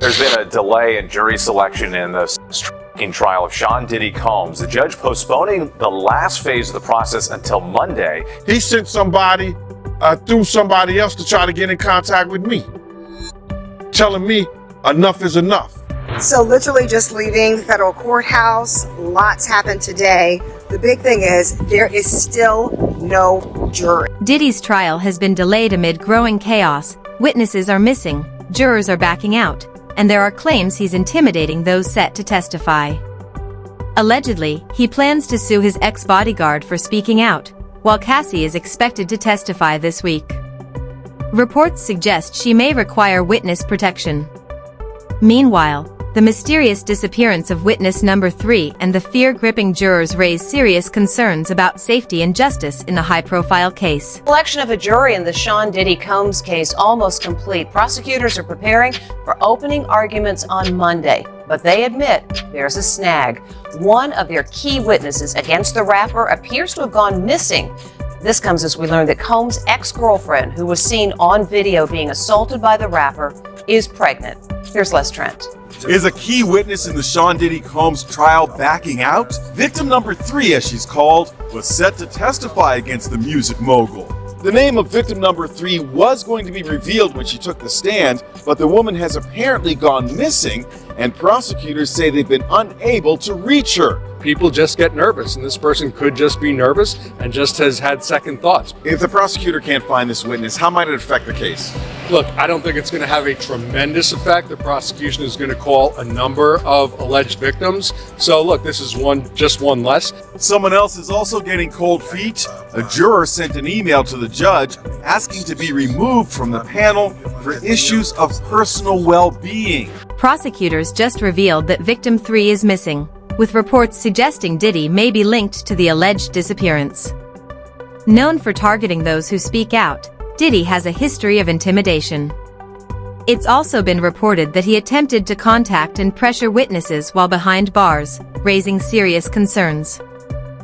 There's been a delay in jury selection in the striking trial of Sean Diddy Combs. The judge postponing the last phase of the process until Monday. He sent somebody through somebody else to try to get in contact with me, telling me enough is enough. So literally just leaving the federal courthouse, lots happened today. The big thing is there is still no jury. Diddy's trial has been delayed amid growing chaos. Witnesses are missing, jurors are backing out, and there are claims he's intimidating those set to testify. Allegedly, he plans to sue his ex-bodyguard for speaking out, while Cassie is expected to testify this week. Reports suggest she may require witness protection. Meanwhile, the mysterious disappearance of witness number 3 and the fear-gripping jurors raise serious concerns about safety and justice in the high-profile case. Selection of a jury in the Sean Diddy Combs case almost complete. Prosecutors are preparing for opening arguments on Monday, but they admit there's a snag. One of their key witnesses against the rapper appears to have gone missing. This comes as we learn that Combs' ex-girlfriend, who was seen on video being assaulted by the rapper, is pregnant. Here's Les Trent. Is a key witness in the Sean Diddy Combs trial backing out? Victim number 3, as she's called, was set to testify against the music mogul. The name of victim number 3 was going to be revealed when she took the stand, but the woman has apparently gone missing, and prosecutors say they've been unable to reach her. People just get nervous, and this person could just be nervous and just has had second thoughts. If the prosecutor can't find this witness, how might it affect the case? Look, I don't think it's going to have a tremendous effect. The prosecution is going to call a number of alleged victims. So look, this is just one less. Someone else is also getting cold feet. A juror sent an email to the judge asking to be removed from the panel for issues of personal well-being. Prosecutors just revealed that victim 3 is missing, with reports suggesting Diddy may be linked to the alleged disappearance. Known for targeting those who speak out, Diddy has a history of intimidation. It's also been reported that he attempted to contact and pressure witnesses while behind bars, raising serious concerns.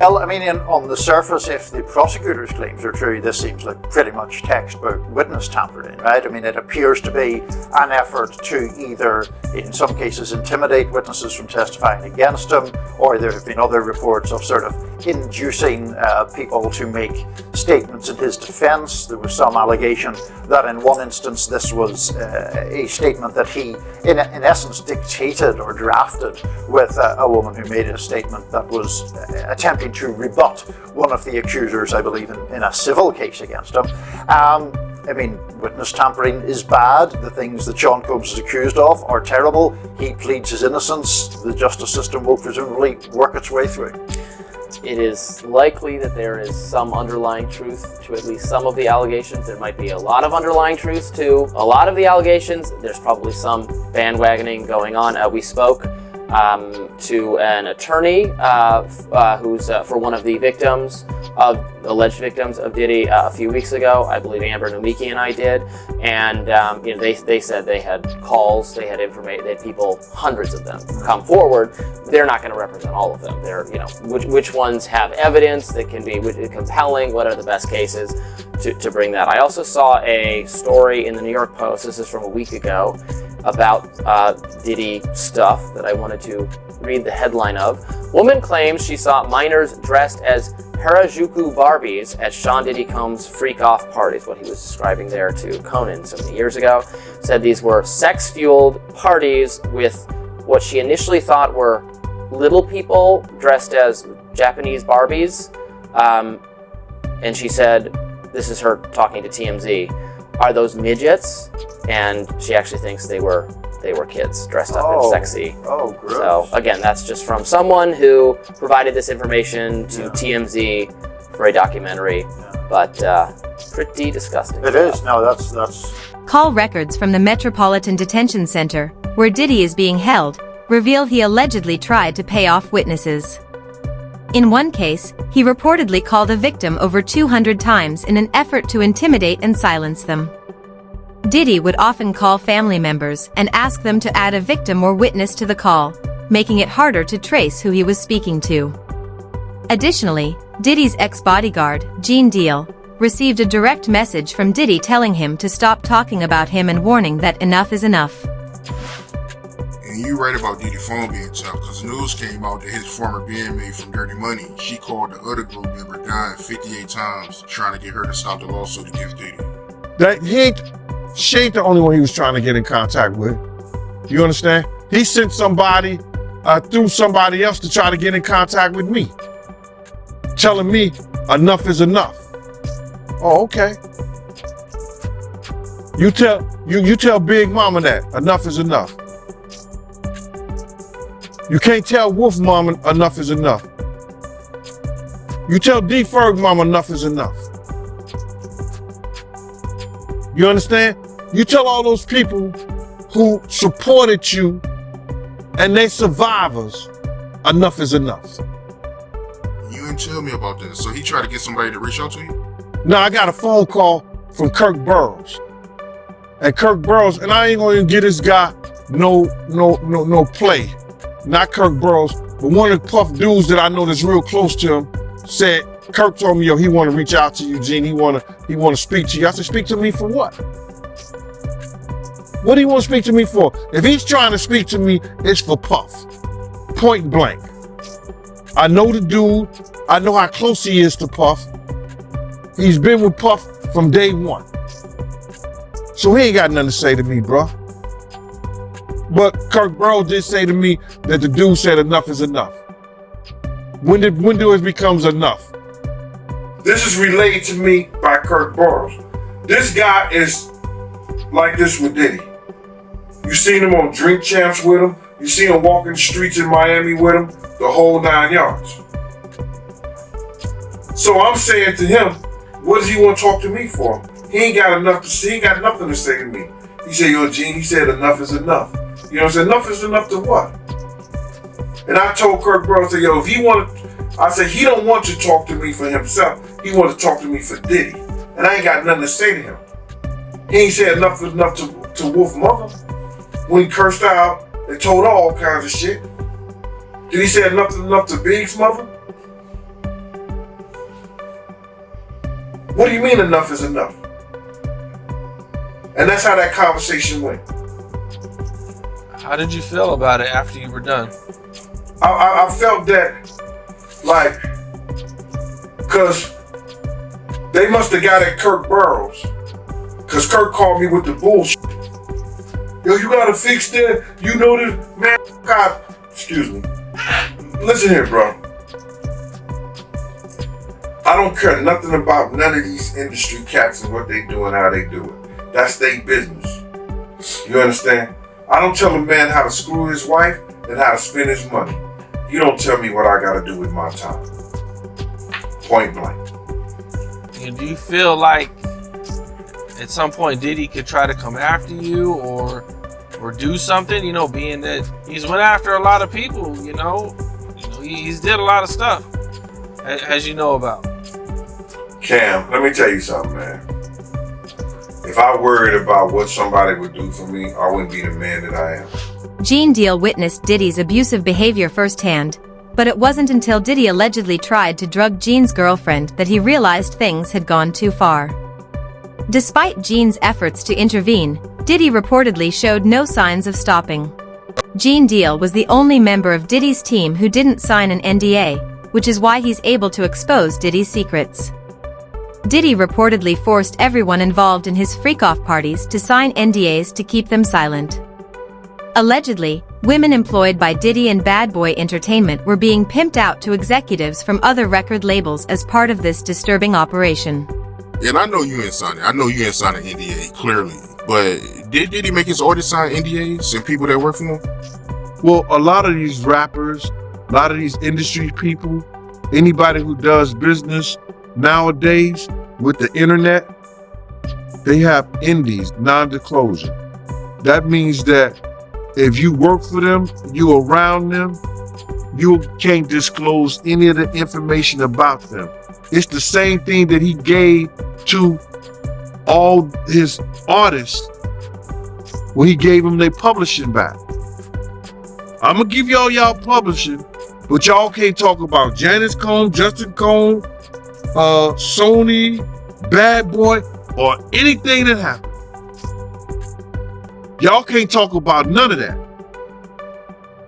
Well, I mean, on the surface, if the prosecutor's claims are true, this seems like pretty much textbook witness tampering, right? I mean, it appears to be an effort to either, in some cases, intimidate witnesses from testifying against him, or there have been other reports of sort of inducing people to make statements in his defense. There was some allegation that in one instance this was a statement that he, in essence, dictated or drafted with a woman who made a statement that was attempting to rebut one of the accusers, I believe, in a civil case against him. I mean, witness tampering is bad. The things that Sean Combs is accused of are terrible. He pleads his innocence. The justice system will presumably work its way through. It is likely that there is some underlying truth to at least some of the allegations. There might be a lot of underlying truth to a lot of the allegations. There's probably some bandwagoning going on. We spoke to an attorney who's for one of the alleged victims of Diddy a few weeks ago. I believe Amber Nomiki and I did, and they said they had calls, they had information, they had people, hundreds of them, come forward. They're not going to represent all of them. They're, which ones have evidence that can be compelling. What are the best cases to bring that? I also saw a story in the New York Post. This is from a week ago, about Diddy stuff that I wanted to read the headline of. Woman claims she saw minors dressed as Harajuku Barbies at Sean Diddy Combs' freak-off parties, what he was describing there to Conan so many years ago. Said these were sex-fueled parties with what she initially thought were little people dressed as Japanese Barbies. And she said, this is her talking to TMZ, are those midgets? And she actually thinks they were kids dressed up and sexy. Oh, gross. So again, that's just from someone who provided this information to TMZ for a documentary, but pretty disgusting. It is. No, that's. Call records from the Metropolitan Detention Center, where Diddy is being held, reveal he allegedly tried to pay off witnesses. In one case, he reportedly called a victim over 200 times in an effort to intimidate and silence them. Diddy would often call family members and ask them to add a victim or witness to the call, making it harder to trace who he was speaking to. Additionally, Diddy's ex-bodyguard, Gene Deal, received a direct message from Diddy telling him to stop talking about him and warning that enough is enough. And you right about Diddy's phone being tapped, because news came out that his former bandmate from Dirty Money, she called the other group member Don 58 times trying to get her to stop the lawsuit against Diddy. She ain't the only one he was trying to get in contact with. You understand? He sent somebody through somebody else to try to get in contact with me, telling me enough is enough. Oh, okay. You tell Big Mama that enough is enough. You can't tell Wolf Mama enough is enough. You tell D Ferg Mama enough is enough. You understand? You tell all those people who supported you and they survivors, enough is enough. You didn't tell me about that. So he tried to get somebody to reach out to you? No, I got a phone call from Kirk Burroughs. And Kirk Burroughs, and I ain't gonna get this guy no play. Not Kirk Burroughs, but one of the Puff dudes that I know that's real close to him said, Kirk told me, yo, he want to reach out to you, Gene. He want to speak to you. I said, speak to me for what? What do you want to speak to me for? If he's trying to speak to me, it's for Puff. Point blank. I know the dude. I know how close he is to Puff. He's been with Puff from day one. So he ain't got nothing to say to me, bro. But Kirk Burroughs did say to me that the dude said enough is enough. When do it becomes enough? This is relayed to me by Kirk Burroughs. This guy is like this with Diddy. You seen him on Drink Champs with him. You seen him walking the streets in Miami with him. The whole 9 yards. So I'm saying to him, what does he want to talk to me for? He ain't got nothing to say to me. He said, yo, Gene, he said enough is enough. You know what I'm saying? Enough is enough to what? And I told Kirk Burroughs, I said, yo, if he I said, he don't want to talk to me for himself. He wants to talk to me for Diddy. And I ain't got nothing to say to him. He ain't said enough is enough to Wolf Mother. When he cursed out and told her all kinds of shit. Did he say enough is enough to Big's mother? What do you mean enough is enough? And that's how that conversation went. How did you feel about it after you were done? I felt that, like, because they must have got at Kirk Burroughs, because Kirk called me with the bullshit. Yo, you gotta fix that. You know this, man. God, excuse me. Listen here, bro. I don't care nothing about none of these industry cats and what they do and how they do it. That's their business. You understand? I don't tell a man how to screw his wife and how to spend his money. You don't tell me what I gotta do with my time. Point blank. And do you feel like at some point Diddy could try to come after you or do something, you know, being that he's went after a lot of people, you know he's did a lot of stuff, as you know about. Cam, let me tell you something, man. If I worried about what somebody would do for me, I wouldn't be the man that I am. Gene Deal witnessed Diddy's abusive behavior firsthand, but it wasn't until Diddy allegedly tried to drug Gene's girlfriend that he realized things had gone too far. Despite Gene's efforts to intervene, Diddy reportedly showed no signs of stopping. Gene Deal was the only member of Diddy's team who didn't sign an NDA, which is why he's able to expose Diddy's secrets. Diddy reportedly forced everyone involved in his freak-off parties to sign NDAs to keep them silent. Allegedly, women employed by Diddy and Bad Boy Entertainment were being pimped out to executives from other record labels as part of this disturbing operation. And I know you ain't signed it. I know you ain't signed an NDA, clearly. But did Diddy make his artists sign NDAs and people that work for him? Well, a lot of these rappers, a lot of these industry people, anybody who does business nowadays with the internet, they have NDAs, non-disclosure. That means that if you work for them, you around them, you can't disclose any of the information about them. It's the same thing that he gave to all his artists when he gave them their publishing back. I'm gonna give y'all publishing, but y'all can't talk about Janice Combs, Justin Combs, Sony, Bad Boy, or anything that happened. Y'all can't talk about none of that.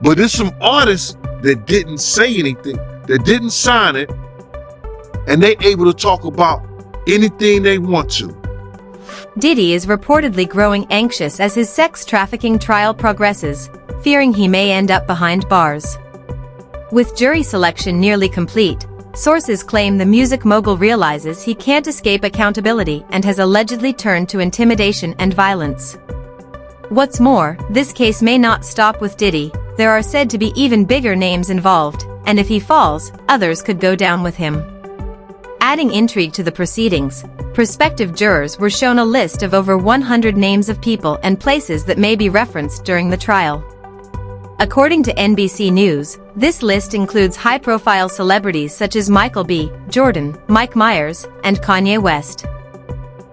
But there's some artists that didn't say anything, that didn't sign it, and they able to talk about anything they want to. Diddy is reportedly growing anxious as his sex trafficking trial progresses, fearing he may end up behind bars. With jury selection nearly complete, sources claim the music mogul realizes he can't escape accountability and has allegedly turned to intimidation and violence. What's more, this case may not stop with Diddy. There are said to be even bigger names involved, and if he falls, others could go down with him. Adding intrigue to the proceedings, prospective jurors were shown a list of over 100 names of people and places that may be referenced during the trial. According to NBC News, this list includes high-profile celebrities such as Michael B. Jordan, Mike Myers, and Kanye West.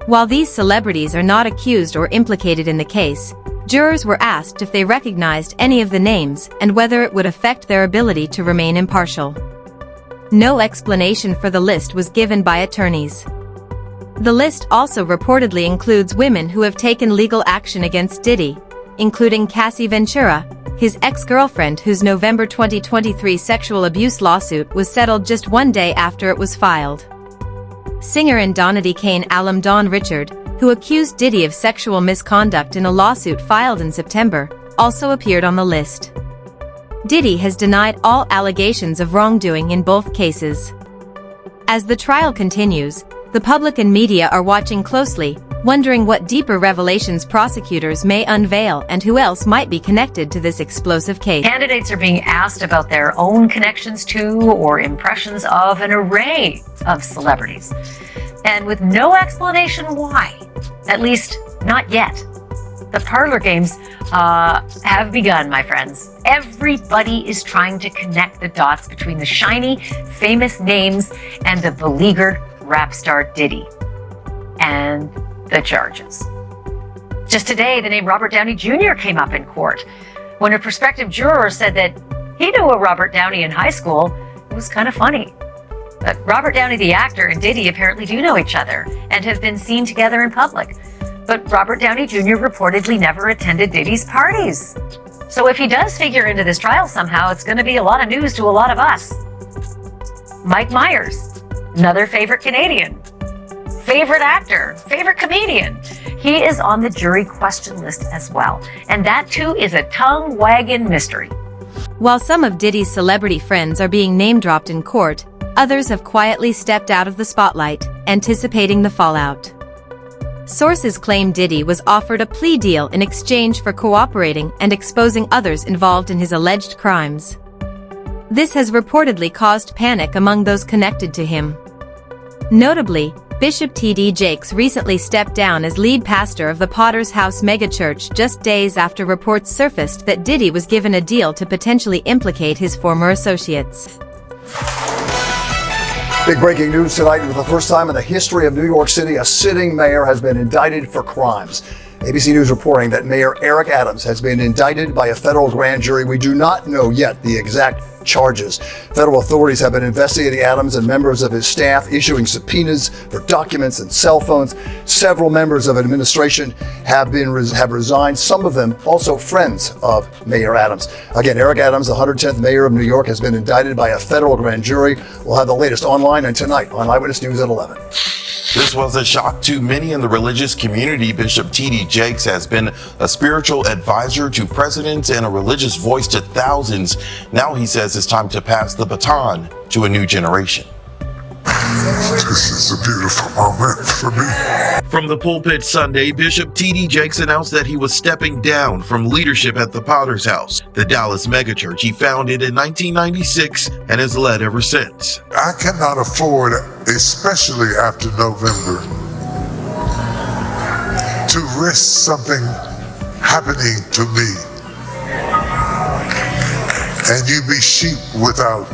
While these celebrities are not accused or implicated in the case, jurors were asked if they recognized any of the names and whether it would affect their ability to remain impartial. No explanation for the list was given by attorneys. The list also reportedly includes women who have taken legal action against Diddy, including Cassie Ventura, his ex-girlfriend whose November 2023 sexual abuse lawsuit was settled just one day after it was filed. Singer and Donity Kane alum Don Richard, who accused Diddy of sexual misconduct in a lawsuit filed in September, also appeared on the list. Diddy has denied all allegations of wrongdoing in both cases. As the trial continues, the public and media are watching closely, wondering what deeper revelations prosecutors may unveil and who else might be connected to this explosive case. Candidates are being asked about their own connections to or impressions of an array of celebrities, and with no explanation why, at least not yet. The parlor games have begun, my friends. Everybody is trying to connect the dots between the shiny, famous names and the beleaguered rap star Diddy and the charges. Just today, the name Robert Downey Jr. came up in court. When a prospective juror said that he knew a Robert Downey in high school, it was kind of funny. But Robert Downey, the actor, and Diddy apparently do know each other and have been seen together in public. But Robert Downey Jr. reportedly never attended Diddy's parties. So if he does figure into this trial somehow, it's going to be a lot of news to a lot of us. Mike Myers, another favorite Canadian, favorite actor, favorite comedian. He is on the jury question list as well. And that too is a tongue-wagging mystery. While some of Diddy's celebrity friends are being name-dropped in court, others have quietly stepped out of the spotlight, anticipating the fallout. Sources claim Diddy was offered a plea deal in exchange for cooperating and exposing others involved in his alleged crimes. This has reportedly caused panic among those connected to him. Notably, Bishop T.D. Jakes recently stepped down as lead pastor of the Potter's House megachurch just days after reports surfaced that Diddy was given a deal to potentially implicate his former associates. Big breaking news tonight. For the first time in the history of New York City, a sitting mayor has been indicted for crimes. ABC News reporting that Mayor Eric Adams has been indicted by a federal grand jury. We do not know yet the exact charges. Federal authorities have been investigating Adams and members of his staff, issuing subpoenas for documents and cell phones. Several members of administration have resigned, some of them also friends of Mayor Adams. Again, Eric Adams, the 110th mayor of New York, has been indicted by a federal grand jury. We'll have the latest online and tonight on Eyewitness News at 11. This was a shock to many in the religious community. Bishop T.D. Jakes has been a spiritual advisor to presidents and a religious voice to thousands. Now he says it's time to pass the baton to a new generation. This is a beautiful moment for me. From the pulpit Sunday, Bishop T.D. Jakes announced that he was stepping down from leadership at the Potter's House, the Dallas megachurch he founded in 1996 and has led ever since. I cannot afford, especially after November, to risk something happening to me and you be sheep without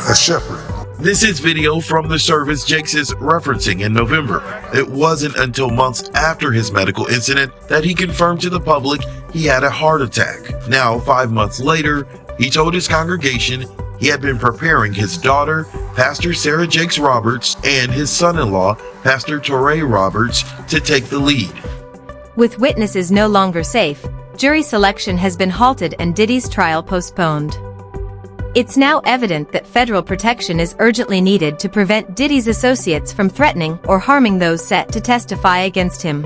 a shepherd. This is video from the service Jakes is referencing in November. It wasn't until months after his medical incident that he confirmed to the public he had a heart attack. Now, 5 months later, he told his congregation he had been preparing his daughter, Pastor Sarah Jakes Roberts, and his son-in-law, Pastor Torrey Roberts, to take the lead. With witnesses no longer safe, jury selection has been halted and Diddy's trial postponed. It's now evident that federal protection is urgently needed to prevent Diddy's associates from threatening or harming those set to testify against him.